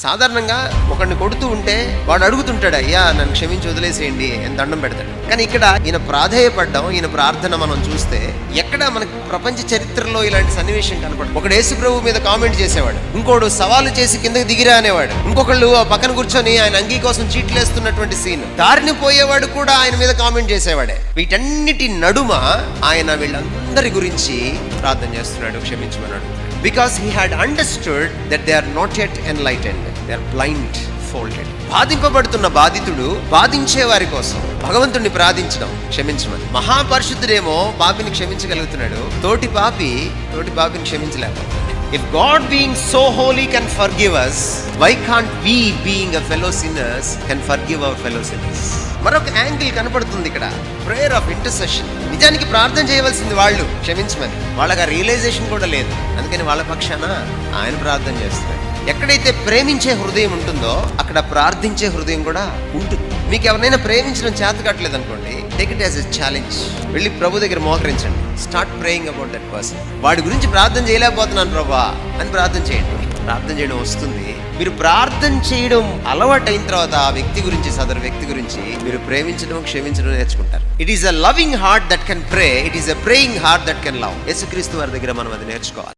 సాధారణంగా ఒకడిని కొడుతూ ఉంటే వాడు అడుగుతుంటాడు, అయ్యా నన్ను క్షమించి వదిలేసేయండి అని దండం పెడతాడు. కానీ ఇక్కడ ఈయన ప్రాధేయపడ్డం, ఈయన ప్రార్థన మనం చూస్తే ఎక్కడ మనకి ప్రపంచ చరిత్రలో ఇలాంటి సన్నివేశం కనపడదు. ఒకడు యేసు ప్రభు మీద కామెంట్ చేసేవాడు, ఇంకోడు సవాలు చేసి కిందకి దిగిరా అనేవాడు, ఇంకొకళ్ళు పక్కన కూర్చొని ఆయన అంగీ కోసం చీట్లేస్తున్నటువంటి సీన్, దారిని పోయేవాడు కూడా ఆయన మీద కామెంట్ చేసేవాడే. వీటన్నిటి నడుమ ఆయన వీళ్ళందరి గురించి ప్రార్థన చేస్తున్నాడు, క్షమించమన్నాడు. Because he had understood that they are not yet enlightened, they are blindfolded. బాధింపబడుతున్న బాధితుడు బాధించే వారి కోసం భగవంతుడిని ప్రార్థించడం, క్షమించమని. మహాపరిశుద్ధుడేమో పాపిని క్షమించగలుగుతున్నాడు, తోటి పాపిని క్షమించలేకపోతున్నాడు. If God being so holy can forgive us, why can't we being a fellow sinners can forgive our fellow sinners? మరొక యాంగిల్ కనపడుతుంది ఇక్కడ, ప్రేయర్ ఆఫ్ ఇంటర్సెషన్. నిజానికి ప్రార్థన చేయవలసింది వాళ్ళు, క్షమించమని. వాళ్ళకి ఆ రియలైజేషన్ కూడా లేదు, అందుకని వాళ్ళ పక్షాన ఆయన ప్రార్థన చేస్తారు. ఎక్కడైతే ప్రేమించే హృదయం ఉంటుందో అక్కడ ప్రార్థించే హృదయం కూడా ఉంటుంది. మీకు ఎవరైనా ప్రేమించడం చేత కావట్లేదు అనుకోండి, take it as a challenge. వెళ్ళి ప్రభు దగ్గర మోకరించండి, start praying about that person. వాడి గురించి ప్రార్థన చేయలేకపోతున్నాను ప్రభా అని ప్రార్థన చేయండి. ప్రార్థన చేయడం వస్తుంది. మీరు ప్రార్థన చేయడం అలవాటైన తర్వాత ఆ వ్యక్తి గురించి, సదరు వ్యక్తి గురించి మీరు ప్రేమించడం, క్షమించడం నేర్చుకుంటారు. It is a loving heart that can pray, it is a praying heart that can love. యేసుక్రీస్తు వారి దగ్గర మనం అది నేర్చుకోవాలి.